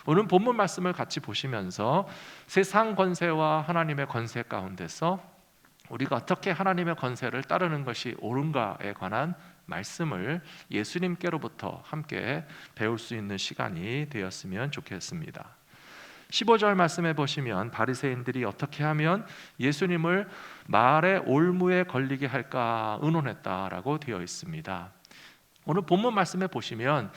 오늘 본문 말씀을 같이 보시면서 세상 권세와 하나님의 권세 가운데서 우리가 어떻게 하나님의 권세를 따르는 것이 옳은가에 관한 말씀을 예수님께로부터 함께 배울 수 있는 시간이 되었으면 좋겠습니다. 15절 말씀해 보시면 바리새인들이 어떻게 하면 예수님을 말의 올무에 걸리게 할까 의논했다라고 되어 있습니다. 오늘 본문 말씀에 보시면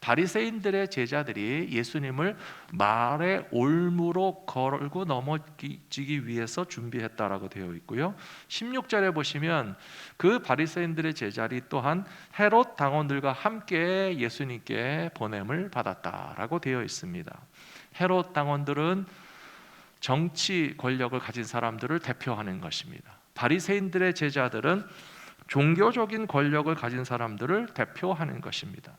바리새인들의 제자들이 예수님을 말의 올무로 걸고 넘어지기 위해서 준비했다라고 되어 있고요. 16절에 보시면 그 바리새인들의 제자리 또한 헤롯 당원들과 함께 예수님께 보냄을 받았다라고 되어 있습니다. 헤롯 당원들은 정치 권력을 가진 사람들을 대표하는 것입니다. 바리새인들의 제자들은 종교적인 권력을 가진 사람들을 대표하는 것입니다.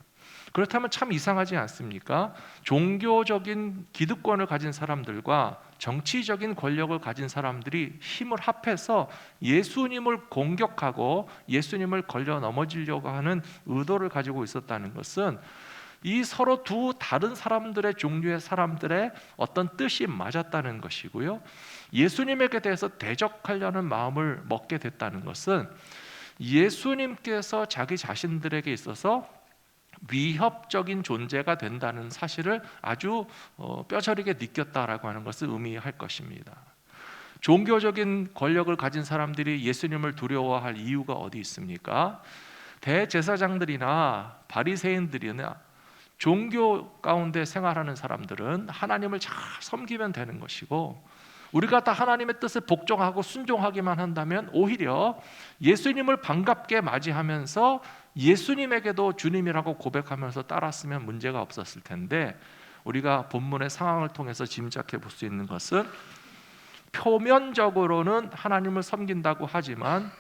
그렇다면 참 이상하지 않습니까? 종교적인 기득권을 가진 사람들과 정치적인 권력을 가진 사람들이 힘을 합해서 예수님을 공격하고 예수님을 걸려 넘어지려고 하는 의도를 가지고 있었다는 것은 이 서로 두 다른 사람들의 종류의 사람들의 어떤 뜻이 맞았다는 것이고요. 예수님에게 대해서 대적하려는 마음을 먹게 됐다는 것은 예수님께서 자기 자신들에게 있어서 위협적인 존재가 된다는 사실을 아주 뼈저리게 느꼈다라고 하는 것을 의미할 것입니다. 종교적인 권력을 가진 사람들이 예수님을 두려워할 이유가 어디 있습니까? 대제사장들이나 바리새인들이나 종교 가운데 생활하는 사람들은 하나님을 잘 섬기면 되는 것이고, 우리가 다 하나님의 뜻을 복종하고 순종하기만 한다면 오히려 예수님을 반갑게 맞이하면서 예수님에게도 주님이라고 고백하면서 따랐으면 문제가 없었을 텐데, 우리가 본문의 상황을 통해서 짐작해 볼 수 있는 것은 표면적으로는 하나님을 섬긴다고 하지만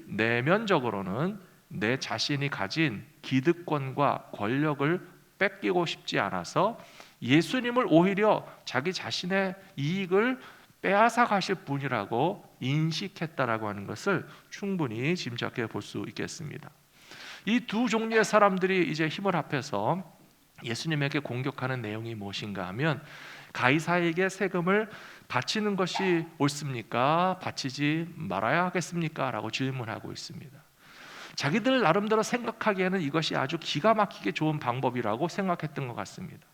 내면적으로는 내 자신이 가진 기득권과 권력을 뺏기고 싶지 않아서 예수님을 오히려 자기 자신의 이익을 빼앗아 가실 분이라고 인식했다라고 하는 것을 충분히 짐작해 볼 수 있겠습니다. 이 두 종류의 사람들이 이제 힘을 합해서 예수님에게 공격하는 내용이 무엇인가 하면, 가이사에게 세금을 바치는 것이 옳습니까? 바치지 말아야 하겠습니까? 라고 질문하고 있습니다. 자기들 나름대로 생각하기에는 이것이 아주 기가 막히게 좋은 방법이라고 생각했던 것 같습니다.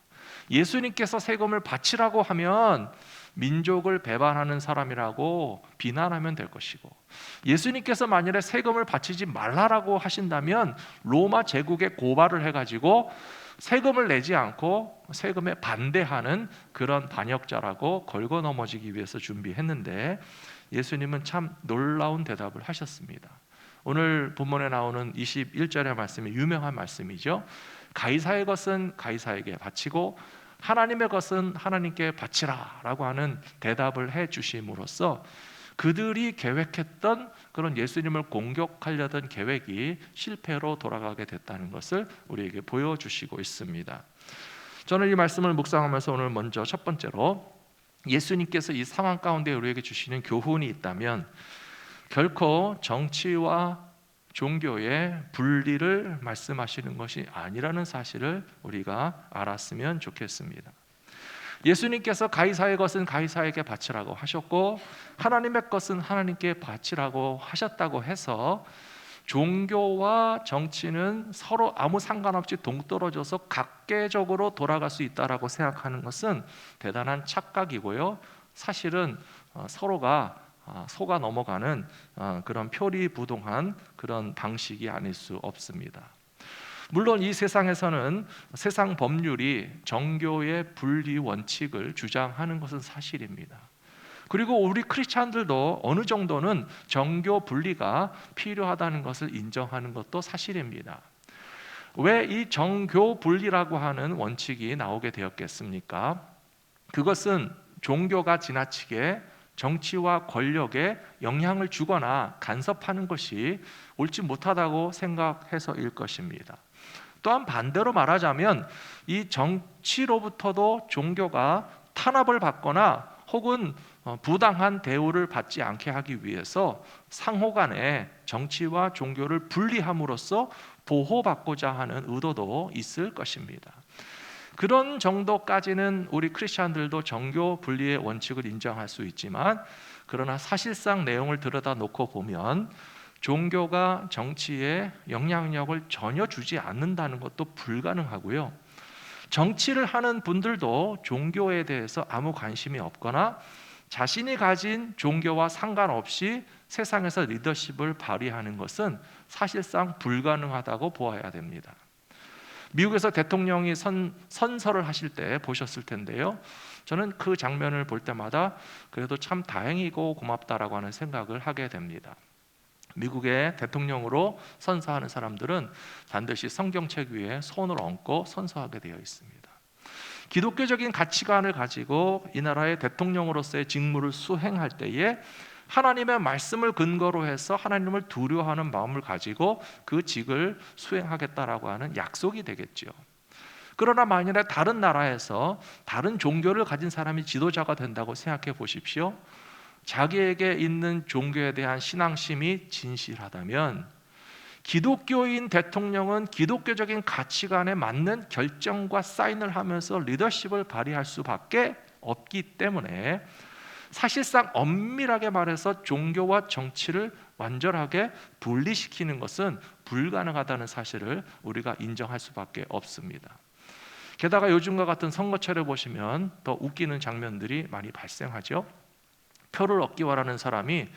예수님께서 세금을 바치라고 하면 민족을 배반하는 사람이라고 비난하면 될 것이고, 예수님께서 만일에 세금을 바치지 말라라고 하신다면 로마 제국에 고발을 해가지고 세금을 내지 않고 세금에 반대하는 그런 반역자라고 걸고 넘어지기 위해서 준비했는데, 예수님은 참 놀라운 대답을 하셨습니다. 오늘 본문에 나오는 21절의 말씀이 유명한 말씀이죠. 가이사의 것은 가이사에게 바치고 하나님의 것은 하나님께 바치라 라고 하는 대답을 해 주심으로써 그들이 계획했던 그런 예수님을 공격하려던 계획이 실패로 돌아가게 됐다는 것을 우리에게 보여주시고 있습니다. 저는 이 말씀을 묵상하면서 오늘 먼저 첫 번째로 예수님께서 이 상황 가운데 우리에게 주시는 교훈이 있다면 결코 정치와 종교의 분리를 말씀하시는 것이 아니라는 사실을 우리가 알았으면 좋겠습니다. 예수님께서 가이사의 것은 가이사에게 바치라고 하셨고 하나님의 것은 하나님께 바치라고 하셨다고 해서 종교와 정치는 서로 아무 상관없이 동떨어져서 각계적으로 돌아갈 수 있다라고 생각하는 것은 대단한 착각이고요. 사실은 서로가 속아 넘어가는 그런 표리부동한 그런 방식이 아닐 수 없습니다. 물론 이 세상에서는 세상 법률이 정교의 분리 원칙을 주장하는 것은 사실입니다. 그리고 우리 크리스찬들도 어느 정도는 정교 분리가 필요하다는 것을 인정하는 것도 사실입니다. 왜 이 정교 분리라고 하는 원칙이 나오게 되었겠습니까? 그것은 종교가 지나치게 정치와 권력에 영향을 주거나 간섭하는 것이 옳지 못하다고 생각해서일 것입니다. 또한 반대로 말하자면 이 정치로부터도 종교가 탄압을 받거나 혹은 부당한 대우를 받지 않게 하기 위해서 상호 간에 정치와 종교를 분리함으로써 보호받고자 하는 의도도 있을 것입니다. 그런 정도까지는 우리 크리스천들도 정교 분리의 원칙을 인정할 수 있지만, 그러나 사실상 내용을 들여다 놓고 보면 종교가 정치에 영향력을 전혀 주지 않는다는 것도 불가능하고요. 정치를 하는 분들도 종교에 대해서 아무 관심이 없거나 자신이 가진 종교와 상관없이 세상에서 리더십을 발휘하는 것은 사실상 불가능하다고 보아야 됩니다. 미국에서 대통령이 선서를 하실 때 보셨을 텐데요, 저는 그 장면을 볼 때마다 그래도 참 다행이고 고맙다라고 하는 생각을 하게 됩니다. 미국의 대통령으로 선서하는 사람들은 반드시 성경책 위에 손을 얹고 선서하게 되어 있습니다. 기독교적인 가치관을 가지고 이 나라의 대통령으로서의 직무를 수행할 때에 하나님의 말씀을 근거로 해서 하나님을 두려워하는 마음을 가지고 그 직을 수행하겠다라고 하는 약속이 되겠죠. 그러나 만일에 다른 나라에서 다른 종교를 가진 사람이 지도자가 된다고 생각해 보십시오. 자기에게 있는 종교에 대한 신앙심이 진실하다면 기독교인 대통령은 기독교적인 가치관에 맞는 결정과 사인을 하면서 리더십을 발휘할 수밖에 없기 때문에 사실상 엄밀하게 말해서 종교와 정치를 완전하게 분리시키는 것은 불가능하다는 사실을 우리가 인정할 수밖에 없습니다. 게다가 요즘과 같은 선거철에 보시면 더 웃기는 장면들이 많이 발생하죠. 표를 얻기 원하는 사람이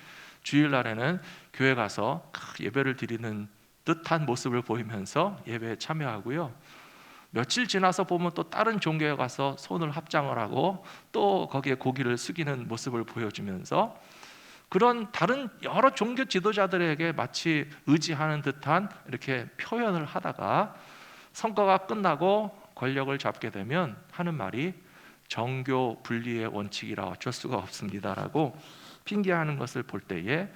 주일날에는 교회 가서 예배를 드리는 듯한 모습을 보이면서 예배에 참여하고요, 며칠 지나서 보면 또 다른 종교에 가서 손을 합장을 하고 또 거기에 고기를 숙이는 모습을 보여주면서 그런 다른 여러 종교 지도자들에게 마치 의지하는 듯한 이렇게 표현을 하다가 선거가 끝나고 권력을 잡게 되면 하는 말이 정교 분리의 원칙이라 어쩔 수가 없습니다라고 핑계하는 것을 볼 때에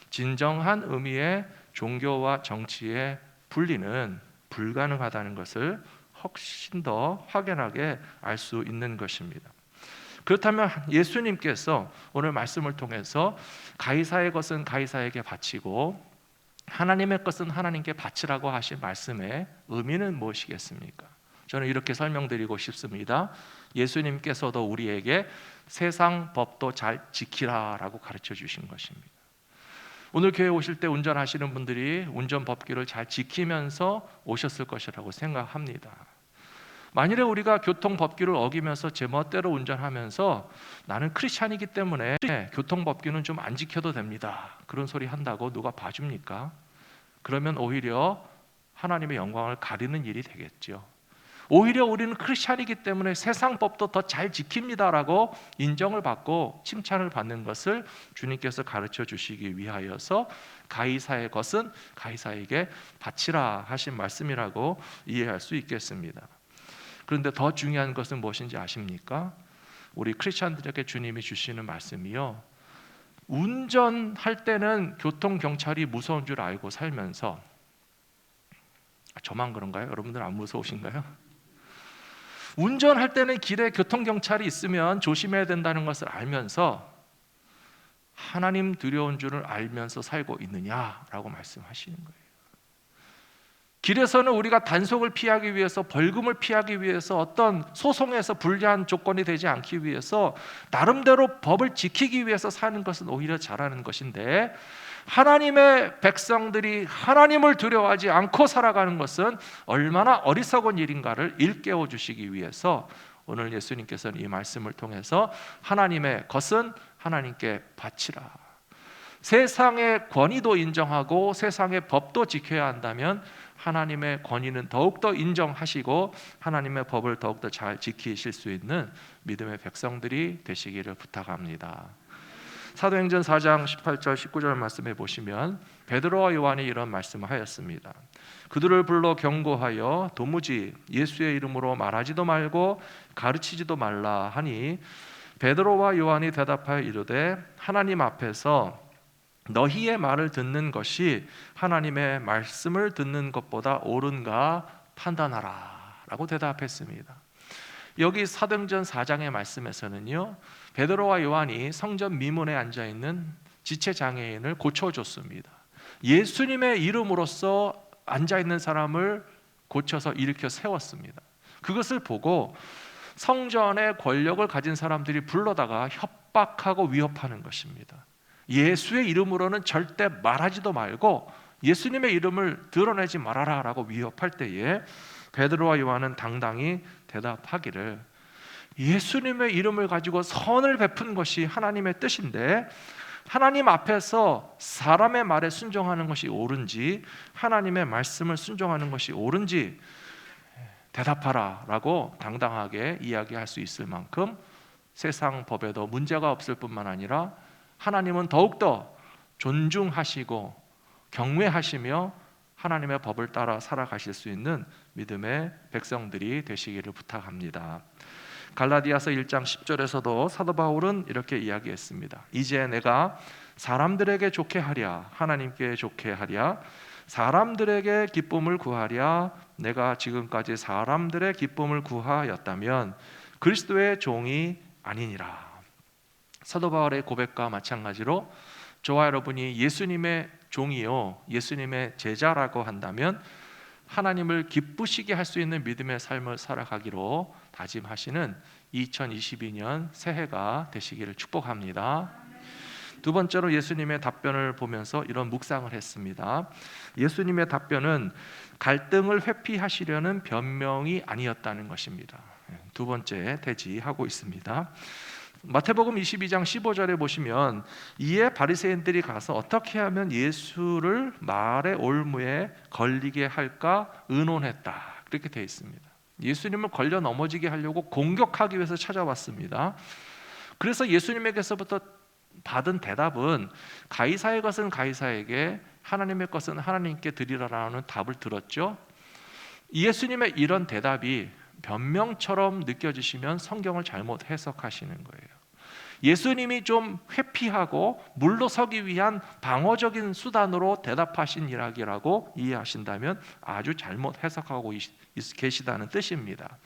진정한 의미의 종교와 정치의 분리는 불가능하다는 것을 훨씬 더 확연하게 알 수 있는 것입니다. 그렇다면 예수님께서 오늘 말씀을 통해서 가이사의 것은 가이사에게 바치고 하나님의 것은 하나님께 바치라고 하신 말씀의 의미는 무엇이겠습니까? 저는 이렇게 설명드리고 싶습니다. 예수님께서도 우리에게 세상 법도 잘 지키라라고 가르쳐 주신 것입니다. 오늘 교회 오실 때 운전하시는 분들이 운전 법규를 잘 지키면서 오셨을 것이라고 생각합니다. 만일에 우리가 교통 법규를 어기면서 제 멋대로 운전하면서 나는 크리스찬이기 때문에 교통 법규는 좀 안 지켜도 됩니다, 그런 소리 한다고 누가 봐줍니까? 그러면 오히려 하나님의 영광을 가리는 일이 되겠죠. 오히려 우리는 크리스찬이기 때문에 세상 법도 더 잘 지킵니다라고 인정을 받고 칭찬을 받는 것을 주님께서 가르쳐 주시기 위하여서 가이사의 것은 가이사에게 바치라 하신 말씀이라고 이해할 수 있겠습니다. 그런데 더 중요한 것은 무엇인지 아십니까? 우리 크리스찬들에게 주님이 주시는 말씀이요, 운전할 때는 교통경찰이 무서운 줄 알고 살면서, 저만 그런가요? 여러분들 안 무서우신가요? 운전할 때는 길에 교통경찰이 있으면 조심해야 된다는 것을 알면서 하나님 두려운 줄을 알면서 살고 있느냐라고 말씀하시는 거예요. 길에서는 우리가 단속을 피하기 위해서, 벌금을 피하기 위해서, 어떤 소송에서 불리한 조건이 되지 않기 위해서 나름대로 법을 지키기 위해서 사는 것은 오히려 잘하는 것인데, 하나님의 백성들이 하나님을 두려워하지 않고 살아가는 것은 얼마나 어리석은 일인가를 일깨워 주시기 위해서 오늘 예수님께서는 이 말씀을 통해서 하나님의 것은 하나님께 바치라, 세상의 권위도 인정하고 세상의 법도 지켜야 한다면 하나님의 권위는 더욱더 인정하시고 하나님의 법을 더욱더 잘 지키실 수 있는 믿음의 백성들이 되시기를 부탁합니다. 사도행전 4장 18절 19절 말씀에 보시면 베드로와 요한이 이런 말씀을 하였습니다. 그들을 불러 경고하여 도무지 예수의 이름으로 말하지도 말고 가르치지도 말라 하니, 베드로와 요한이 대답하여 이르되 하나님 앞에서 너희의 말을 듣는 것이 하나님의 말씀을 듣는 것보다 옳은가 판단하라 라고 대답했습니다. 여기 사도행전 4장의 말씀에서는요, 베드로와 요한이 성전 미문에 앉아있는 지체장애인을 고쳐줬습니다. 예수님의 이름으로써 앉아있는 사람을 고쳐서 일으켜 세웠습니다. 그것을 보고 성전의 권력을 가진 사람들이 불러다가 협박하고 위협하는 것입니다. 예수의 이름으로는 절대 말하지도 말고 예수님의 이름을 드러내지 말아라 라고 위협할 때에 베드로와 요한은 당당히 대답하기를, 예수님의 이름을 가지고 선을 베푼 것이 하나님의 뜻인데 하나님 앞에서 사람의 말에 순종하는 것이 옳은지 하나님의 말씀을 순종하는 것이 옳은지 대답하라 라고 당당하게 이야기할 수 있을 만큼 세상 법에도 문제가 없을 뿐만 아니라 하나님은 더욱더 존중하시고 경외하시며 하나님의 법을 따라 살아가실 수 있는 믿음의 백성들이 되시기를 부탁합니다. 갈라디아서 1장 10절에서도 사도 바울은 이렇게 이야기했습니다. 이제 내가 사람들에게 좋게 하랴 하나님께 좋게 하랴 사람들에게 기쁨을 구하랴 내가 지금까지 사람들의 기쁨을 구하였다면 그리스도의 종이 아니니라. 사도 바울의 고백과 마찬가지로 저와 여러분이 예수님의 종이요 예수님의 제자라고 한다면 하나님을 기쁘시게 할 수 있는 믿음의 삶을 살아가기로 다짐하시는 2022년 새해가 되시기를 축복합니다. 두 번째로 예수님의 답변을 보면서 이런 묵상을 했습니다. 예수님의 답변은 갈등을 회피하시려는 변명이 아니었다는 것입니다. 두 번째 대지하고 있습니다. 마태복음 22장 15절에 보시면 이에 바리새인들이 가서 어떻게 하면 예수를 말의 올무에 걸리게 할까 의논했다, 그렇게 되어 있습니다. 예수님을 걸려 넘어지게 하려고 공격하기 위해서 찾아왔습니다. 그래서 예수님에게서부터 받은 대답은 가이사의 것은 가이사에게 하나님의 것은 하나님께 드리라라는 답을 들었죠. 예수님의 이런 대답이 변명처럼 느껴지시면 성경을 잘못 해석하시는 거예요. 예수님이 좀 회피하고 물러서기 위한 방어적인 수단으로 대답하신 이야기라고 이해하신다면 아주 잘못 해석하고 계시다는 뜻입니다.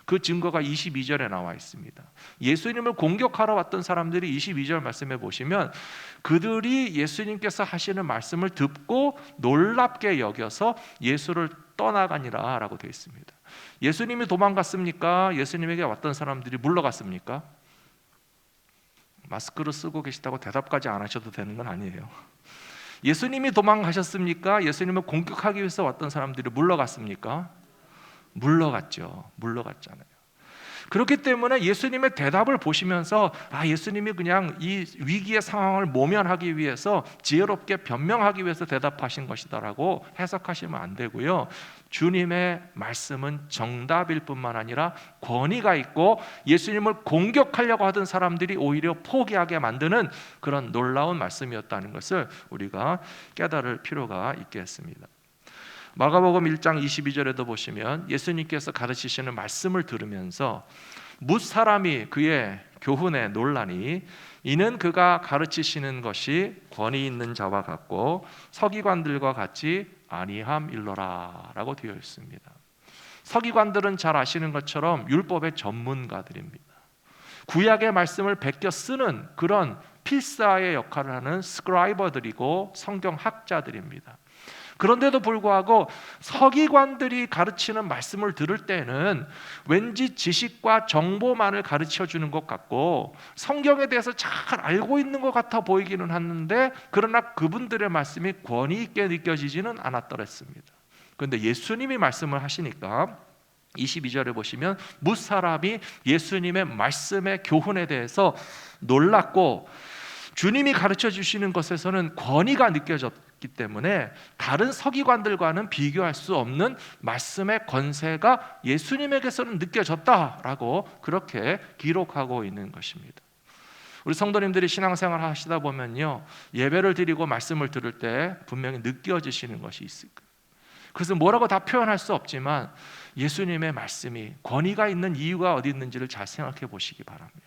그 증거가 22절에 나와 있습니다. 예수님을 공격하러 왔던 사람들이 22절 말씀에 보시면 그들이 예수님께서 하시는 말씀을 듣고 놀랍게 여겨서 예수를 떠나가니라 라고 되어 있습니다. 예수님이 도망갔습니까? 예수님에게 왔던 사람들이 물러갔습니까? 마스크를 쓰고 계시다고 대답까지 안 하셔도 되는 건 아니에요. 예수님이 도망가셨습니까? 예수님을 공격하기 위해서 왔던 사람들이 물러갔습니까? 물러갔잖아요. 그렇기 때문에 예수님의 대답을 보시면서 예수님이 그냥 이 위기의 상황을 모면하기 위해서 지혜롭게 변명하기 위해서 대답하신 것이다라고 해석하시면 안 되고요. 주님의 말씀은 정답일 뿐만 아니라 권위가 있고 예수님을 공격하려고 하던 사람들이 오히려 포기하게 만드는 그런 놀라운 말씀이었다는 것을 우리가 깨달을 필요가 있겠습니다. 마가복음 1장 22절에도 보시면 예수님께서 가르치시는 말씀을 들으면서 뭇 사람이 그의 교훈에 놀라니 이는 그가 가르치시는 것이 권위 있는 자와 같고 서기관들과 같이 아니함일러라 라고 되어 있습니다. 서기관들은 잘 아시는 것처럼 율법의 전문가들입니다. 구약의 말씀을 베껴 쓰는 그런 필사의 역할을 하는 스크라이버들이고 성경학자들입니다. 그런데도 불구하고 서기관들이 가르치는 말씀을 들을 때는 왠지 지식과 정보만을 가르쳐 주는 것 같고 성경에 대해서 잘 알고 있는 것 같아 보이기는 하는데 그러나 그분들의 말씀이 권위 있게 느껴지지는 않았더랬습니다. 그런데 예수님이 말씀을 하시니까 22절에 보시면 뭇 사람이 예수님의 말씀의 교훈에 대해서 놀랐고 주님이 가르쳐 주시는 것에서는 권위가 느껴졌기 때문에 다른 서기관들과는 비교할 수 없는 말씀의 권세가 예수님에게서는 느껴졌다라고 그렇게 기록하고 있는 것입니다. 우리 성도님들이 신앙생활 하시다 보면요, 예배를 드리고 말씀을 들을 때 분명히 느껴지시는 것이 있을 거예요. 그래서 뭐라고 다 표현할 수 없지만 예수님의 말씀이 권위가 있는 이유가 어디 있는지를 잘 생각해 보시기 바랍니다.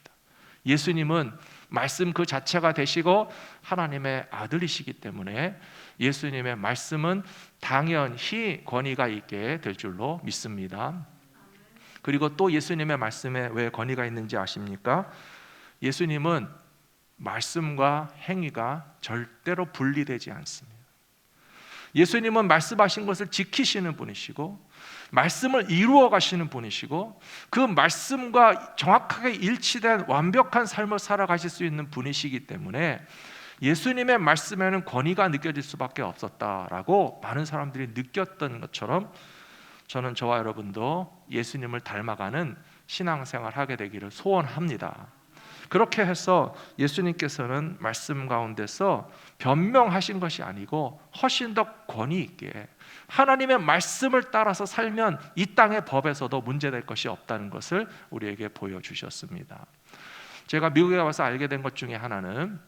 예수님은 말씀 그 자체가 되시고 하나님의 아들이시기 때문에 예수님의 말씀은 당연히 권위가 있게 될 줄로 믿습니다. 그리고 또 예수님의 말씀에 왜 권위가 있는지 아십니까? 예수님은 말씀과 행위가 절대로 분리되지 않습니다. 예수님은 말씀하신 것을 지키시는 분이시고 말씀을 이루어 가시는 분이시고 그 말씀과 정확하게 일치된 완벽한 삶을 살아가실 수 있는 분이시기 때문에 예수님의 말씀에는 권위가 느껴질 수밖에 없었다라고 많은 사람들이 느꼈던 것처럼 저는 저와 여러분도 예수님을 닮아가는 신앙생활을 하게 되기를 소원합니다. 그렇게 해서 예수님께서는 말씀 가운데서 변명하신 것이 아니고 훨씬 더 권위 있게 하나님의 말씀을 따라서 살면 이 땅의 법에서도 문제될 것이 없다는 것을 우리에게 보여주셨습니다. 제가 미국에 와서 알게 된 것 중에 하나는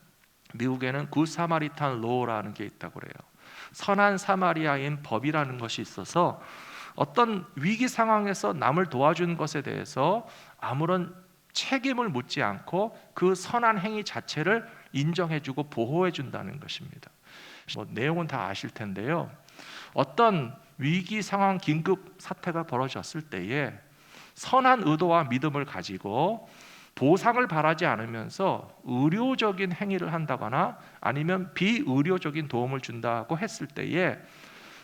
미국에는 굿 사마리탄 로라는 게 있다고 그래요. 선한 사마리아인 법이라는 것이 있어서 어떤 위기 상황에서 남을 도와준 것에 대해서 아무런 책임을 묻지 않고 그 선한 행위 자체를 인정해주고 보호해준다는 것입니다. 내용은 다 아실 텐데요. 어떤 위기 상황 긴급 사태가 벌어졌을 때에 선한 의도와 믿음을 가지고 보상을 바라지 않으면서 의료적인 행위를 한다거나 아니면 비의료적인 도움을 준다고 했을 때에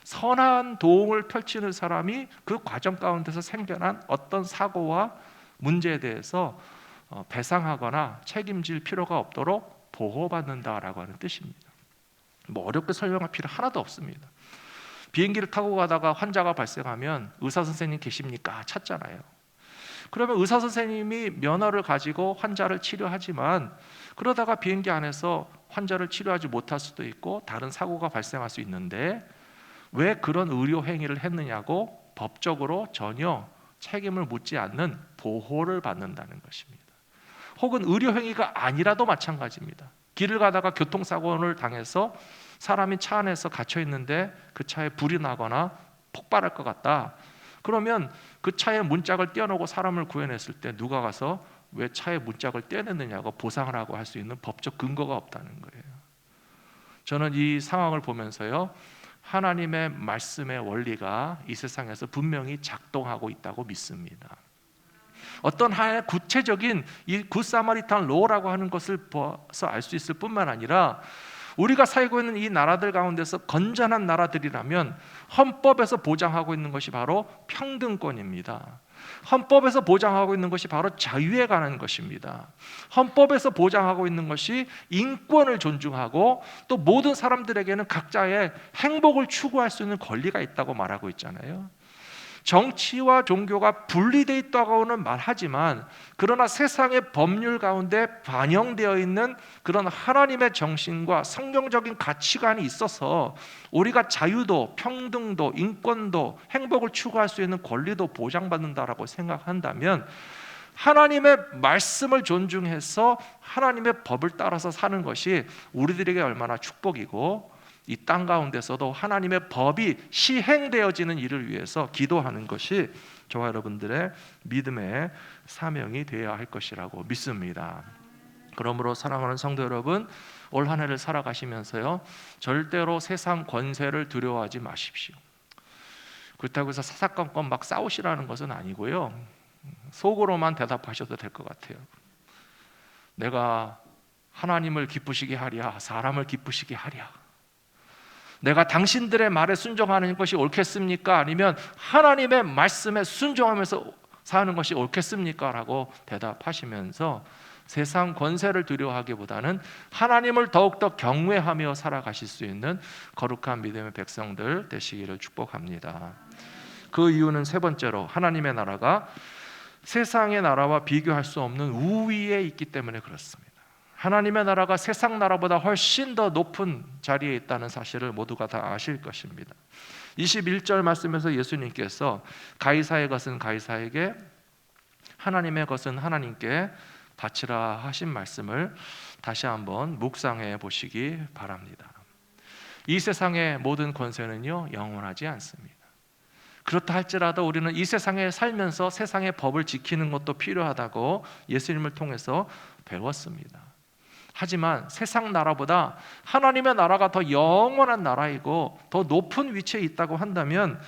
선한 도움을 펼치는 사람이 그 과정 가운데서 생겨난 어떤 사고와 문제에 대해서 배상하거나 책임질 필요가 없도록 보호받는다라고 하는 뜻입니다. 어렵게 설명할 필요 하나도 없습니다. 비행기를 타고 가다가 환자가 발생하면 의사 선생님 계십니까? 찾잖아요. 그러면 의사 선생님이 면허를 가지고 환자를 치료하지만 그러다가 비행기 안에서 환자를 치료하지 못할 수도 있고 다른 사고가 발생할 수 있는데 왜 그런 의료 행위를 했느냐고 법적으로 전혀 책임을 묻지 않는 보호를 받는다는 것입니다. 혹은 의료 행위가 아니라도 마찬가지입니다. 길을 가다가 교통사고를 당해서 사람이 차 안에서 갇혀 있는데 그 차에 불이 나거나 폭발할 것 같다. 그러면 그 차에 문짝을 떼어놓고 사람을 구해냈을 때 누가 가서 왜 차에 문짝을 떼어냈느냐고 보상을 하고 할 수 있는 법적 근거가 없다는 거예요. 저는 이 상황을 보면서요, 하나님의 말씀의 원리가 이 세상에서 분명히 작동하고 있다고 믿습니다. 어떤 하나의 구체적인 이 굿사마리탄 로라고 하는 것을 봐서 알 수 있을 뿐만 아니라 우리가 살고 있는 이 나라들 가운데서 건전한 나라들이라면 헌법에서 보장하고 있는 것이 바로 평등권입니다. 헌법에서 보장하고 있는 것이 바로 자유에 관한 것입니다. 헌법에서 보장하고 있는 것이 인권을 존중하고 또 모든 사람들에게는 각자의 행복을 추구할 수 있는 권리가 있다고 말하고 있잖아요. 정치와 종교가 분리되어 있다고는 말하지만 그러나 세상의 법률 가운데 반영되어 있는 그런 하나님의 정신과 성경적인 가치관이 있어서 우리가 자유도 평등도 인권도 행복을 추구할 수 있는 권리도 보장받는다라고 생각한다면 하나님의 말씀을 존중해서 하나님의 법을 따라서 사는 것이 우리들에게 얼마나 축복이고 이 땅 가운데서도 하나님의 법이 시행되어지는 일을 위해서 기도하는 것이 저와 여러분들의 믿음의 사명이 되어야 할 것이라고 믿습니다. 그러므로 사랑하는 성도 여러분, 올 한 해를 살아가시면서요, 절대로 세상 권세를 두려워하지 마십시오. 그렇다고 해서 사사건건 막 싸우시라는 것은 아니고요, 속으로만 대답하셔도 될 것 같아요. 내가 하나님을 기쁘시게 하랴 사람을 기쁘시게 하랴, 내가 당신들의 말에 순종하는 것이 옳겠습니까? 아니면 하나님의 말씀에 순종하면서 사는 것이 옳겠습니까? 라고 대답하시면서 세상 권세를 두려워하기보다는 하나님을 더욱더 경외하며 살아가실 수 있는 거룩한 믿음의 백성들 되시기를 축복합니다. 그 이유는 세 번째로 하나님의 나라가 세상의 나라와 비교할 수 없는 우위에 있기 때문에 그렇습니다. 하나님의 나라가 세상 나라보다 훨씬 더 높은 자리에 있다는 사실을 모두가 다 아실 것입니다. 21절 말씀에서 예수님께서 가이사의 것은 가이사에게 하나님의 것은 하나님께 바치라 하신 말씀을 다시 한번 묵상해 보시기 바랍니다. 이 세상의 모든 권세는요, 영원하지 않습니다. 그렇다 할지라도 우리는 이 세상에 살면서 세상의 법을 지키는 것도 필요하다고 예수님을 통해서 배웠습니다. 하지만 세상 나라보다 하나님의 나라가 더 영원한 나라이고 더 높은 위치에 있다고 한다면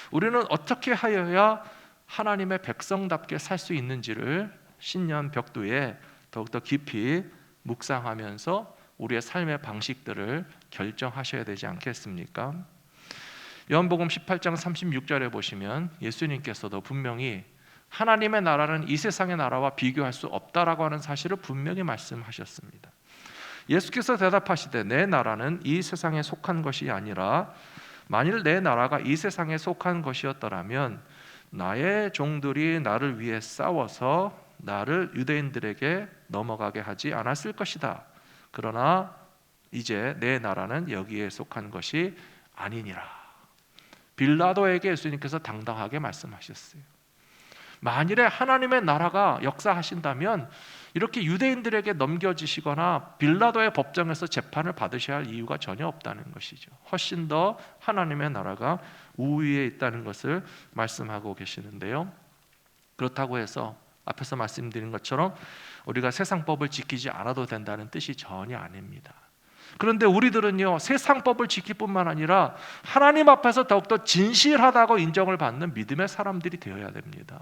우리는 어떻게 하여야 하나님의 백성답게 살 수 있는지를 신년 벽두에 더욱더 깊이 묵상하면서 우리의 삶의 방식들을 결정하셔야 되지 않겠습니까? 요한복음 18장 36절에 보시면 예수님께서도 분명히 하나님의 나라는 이 세상의 나라와 비교할 수 없다라고 하는 사실을 분명히 말씀하셨습니다. 예수께서 대답하시되 내 나라는 이 세상에 속한 것이 아니라 만일 내 나라가 이 세상에 속한 것이었더라면 나의 종들이 나를 위해 싸워서 나를 유대인들에게 넘어가게 하지 않았을 것이다. 그러나 이제 내 나라는 여기에 속한 것이 아니니라. 빌라도에게 예수님께서 당당하게 말씀하셨어요. 만일에 하나님의 나라가 역사하신다면 이렇게 유대인들에게 넘겨지시거나 빌라도의 법정에서 재판을 받으셔야 할 이유가 전혀 없다는 것이죠. 훨씬 더 하나님의 나라가 우위에 있다는 것을 말씀하고 계시는데요. 그렇다고 해서 앞에서 말씀드린 것처럼 우리가 세상법을 지키지 않아도 된다는 뜻이 전혀 아닙니다. 그런데 우리들은요, 세상법을 지킬 뿐만 아니라 하나님 앞에서 더욱더 진실하다고 인정을 받는 믿음의 사람들이 되어야 됩니다.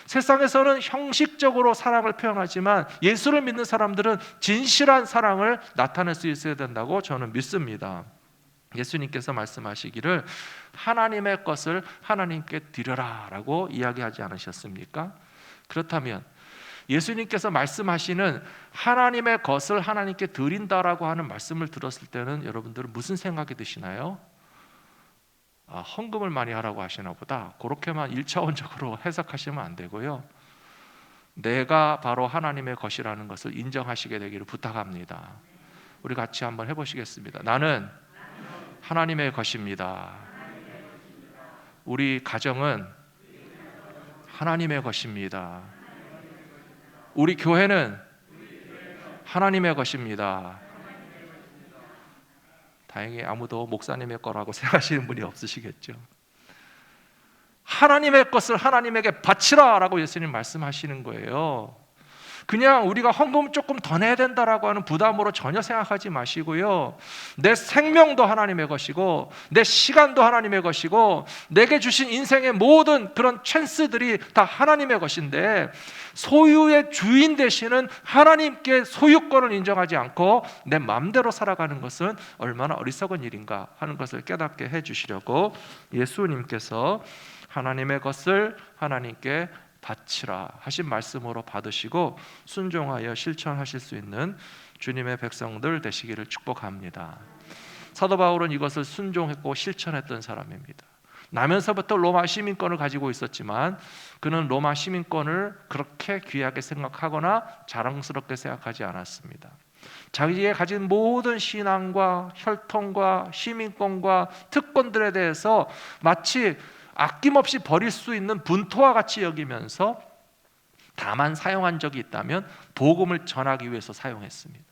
세상에서는 형식적으로 사랑을 표현하지만 예수를 믿는 사람들은 진실한 사랑을 나타낼 수 있어야 된다고 저는 믿습니다. 예수님께서 말씀하시기를 하나님의 것을 하나님께 드려라 라고 이야기하지 않으셨습니까? 그렇다면 예수님께서 말씀하시는 하나님의 것을 하나님께 드린다라고 하는 말씀을 들었을 때는 여러분들은 무슨 생각이 드시나요? 헌금을 많이 하라고 하시나 보다, 그렇게만 1차원적으로 해석하시면 안 되고요, 내가 바로 하나님의 것이라는 것을 인정하시게 되기를 부탁합니다. 우리 같이 한번 해보시겠습니다. 나는 하나님의 것입니다. 우리 가정은 하나님의 것입니다. 우리 교회는 하나님의 것입니다. 다행히 아무도 목사님의 거라고 생각하시는 분이 없으시겠죠. 하나님의 것을 하나님에게 바치라 라고 예수님 말씀하시는 거예요. 그냥 우리가 헌금 조금 더 내야 된다라고 하는 부담으로 전혀 생각하지 마시고요, 내 생명도 하나님의 것이고 내 시간도 하나님의 것이고 내게 주신 인생의 모든 그런 찬스들이 다 하나님의 것인데, 소유의 주인 되시는 하나님께 소유권을 인정하지 않고 내 마음대로 살아가는 것은 얼마나 어리석은 일인가 하는 것을 깨닫게 해주시려고 예수님께서 하나님의 것을 하나님께 바치라 하신 말씀으로 받으시고 순종하여 실천하실 수 있는 주님의 백성들 되시기를 축복합니다. 사도 바울은 이것을 순종했고 실천했던 사람입니다. 나면서부터 로마 시민권을 가지고 있었지만 그는 로마 시민권을 그렇게 귀하게 생각하거나 자랑스럽게 생각하지 않았습니다. 자기가 가진 모든 신앙과 혈통과 시민권과 특권들에 대해서 마치 아낌없이 버릴 수 있는 분토와 같이 여기면서 다만 사용한 적이 있다면 복음을 전하기 위해서 사용했습니다.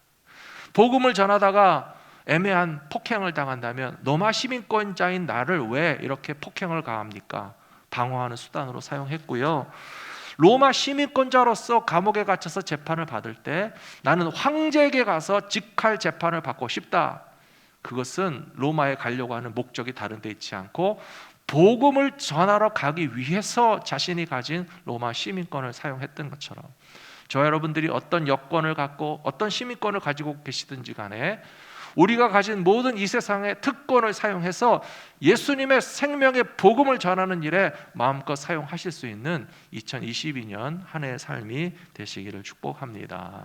복음을 전하다가 애매한 폭행을 당한다면 로마 시민권자인 나를 왜 이렇게 폭행을 가합니까? 방어하는 수단으로 사용했고요. 로마 시민권자로서 감옥에 갇혀서 재판을 받을 때 나는 황제에게 가서 직할 재판을 받고 싶다. 그것은 로마에 가려고 하는 목적이 다른 데 있지 않고 복음을 전하러 가기 위해서 자신이 가진 로마 시민권을 사용했던 것처럼, 저 여러분들이 어떤 여권을 갖고 어떤 시민권을 가지고 계시든지 간에 우리가 가진 모든 이 세상의 특권을 사용해서 예수님의 생명의 복음을 전하는 일에 마음껏 사용하실 수 있는 2022년 한 해의 삶이 되시기를 축복합니다.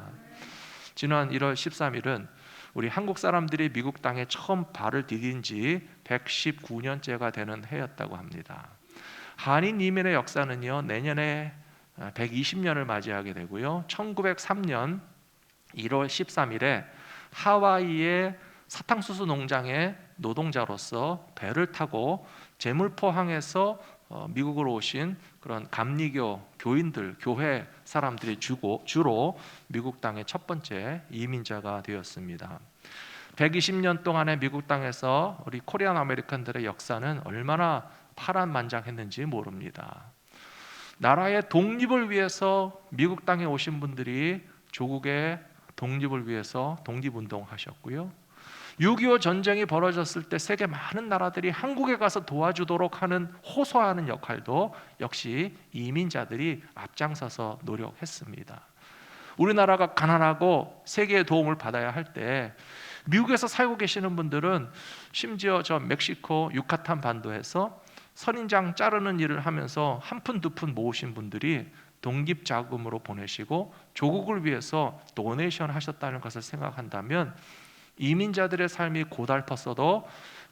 지난 1월 13일은 우리 한국 사람들이 미국 땅에 처음 발을 디딘 지 119년째가 되는 해였다고 합니다. 한인 이민의 역사는요, 내년에 120년을 맞이하게 되고요, 1903년 1월 13일에 하와이의 사탕수수 농장의 노동자로서 배를 타고 제물포항에서 미국으로 오신 그런 감리교 교인들, 교회 사람들이 주로 미국 땅의 첫 번째 이민자가 되었습니다. 120년 동안의 미국 땅에서 우리 코리안 아메리칸들의 역사는 얼마나 파란만장했는지 모릅니다. 나라의 독립을 위해서 미국 땅에 오신 분들이 조국의 독립을 위해서 독립운동하셨고요, 6.25 전쟁이 벌어졌을 때 세계 많은 나라들이 한국에 가서 도와주도록 하는 호소하는 역할도 역시 이민자들이 앞장서서 노력했습니다. 우리나라가 가난하고 세계의 도움을 받아야 할 때 미국에서 살고 계시는 분들은 심지어 저 멕시코 유카탄 반도에서 선인장 자르는 일을 하면서 한 푼 두 푼 모으신 분들이 독립 자금으로 보내시고 조국을 위해서 도네이션 하셨다는 것을 생각한다면 이민자들의 삶이 고달팠어도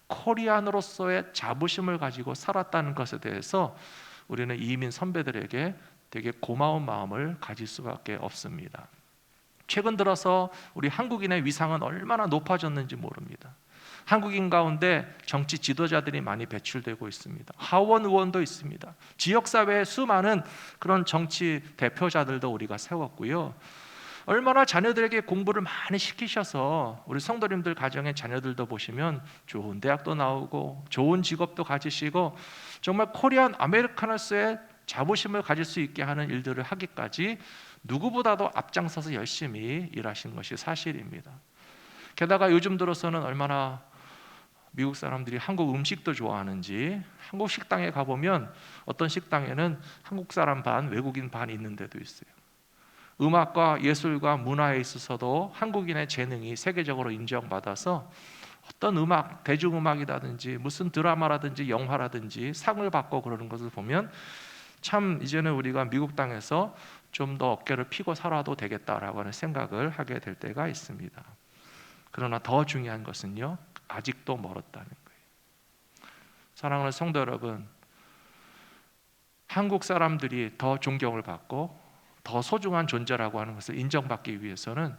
코리안으로서의 자부심을 가지고 살았다는 것에 대해서 우리는 이민 선배들에게 되게 고마운 마음을 가질 수밖에 없습니다. 최근 들어서 우리 한국인의 위상은 얼마나 높아졌는지 모릅니다. 한국인 가운데 정치 지도자들이 많이 배출되고 있습니다. 하원 의원도 있습니다. 지역사회에 수많은 그런 정치 대표자들도 우리가 세웠고요. 얼마나 자녀들에게 공부를 많이 시키셔서 우리 성도님들 가정의 자녀들도 보시면 좋은 대학도 나오고 좋은 직업도 가지시고 정말 코리안 아메리카노스의 자부심을 가질 수 있게 하는 일들을 하기까지 누구보다도 앞장서서 열심히 일하신 것이 사실입니다. 게다가 요즘 들어서는 얼마나 미국 사람들이 한국 음식도 좋아하는지 한국 식당에 가보면 어떤 식당에는 한국 사람 반 외국인 반 있는 데도 있어요. 음악과 예술과 문화에 있어서도 한국인의 재능이 세계적으로 인정받아서 어떤 음악, 대중음악이라든지 무슨 드라마라든지 영화라든지 상을 받고 그러는 것을 보면 참 이제는 우리가 미국 땅에서 좀 더 어깨를 펴고 살아도 되겠다라고 하는 생각을 하게 될 때가 있습니다. 그러나 더 중요한 것은요, 아직도 멀었다는 거예요. 사랑하는 성도 여러분, 한국 사람들이 더 존경을 받고 더 소중한 존재라고 하는 것을 인정받기 위해서는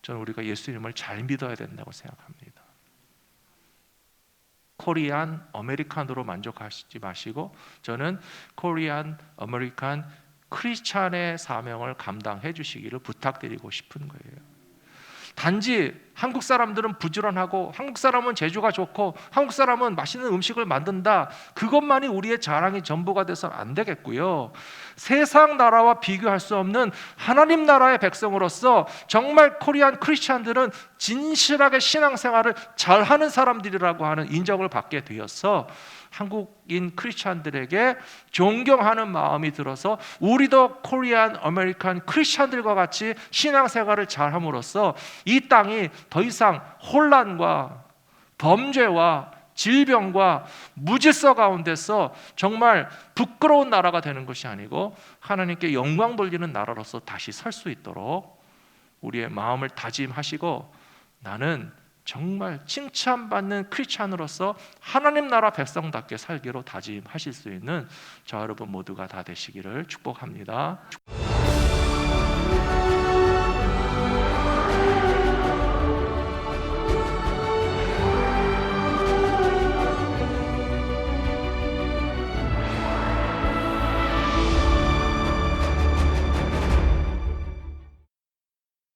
저는 우리가 예수님을 잘 믿어야 된다고 생각합니다. 코리안 아메리칸으로 만족하시지 마시고 저는 코리안 아메리칸 크리스찬의 사명을 감당해 주시기를 부탁드리고 싶은 거예요. 단지 한국 사람들은 부지런하고 한국 사람은 재주가 좋고 한국 사람은 맛있는 음식을 만든다, 그것만이 우리의 자랑이 전부가 돼서는 안 되겠고요. 세상 나라와 비교할 수 없는 하나님 나라의 백성으로서 정말 코리안 크리스찬들은 진실하게 신앙생활을 잘하는 사람들이라고 하는 인정을 받게 되어서 한국인 크리스찬들에게 존경하는 마음이 들어서 우리도 코리안 아메리칸 크리스찬들과 같이 신앙생활을 잘함으로써 이 땅이 더 이상 혼란과 범죄와 질병과 무질서 가운데서 정말 부끄러운 나라가 되는 것이 아니고 하나님께 영광 돌리는 나라로서 다시 설 수 있도록 우리의 마음을 다짐하시고 나는 정말 칭찬받는 크리스찬으로서 하나님 나라 백성답게 살기로 다짐하실 수 있는 저 여러분 모두가 다 되시기를 축복합니다.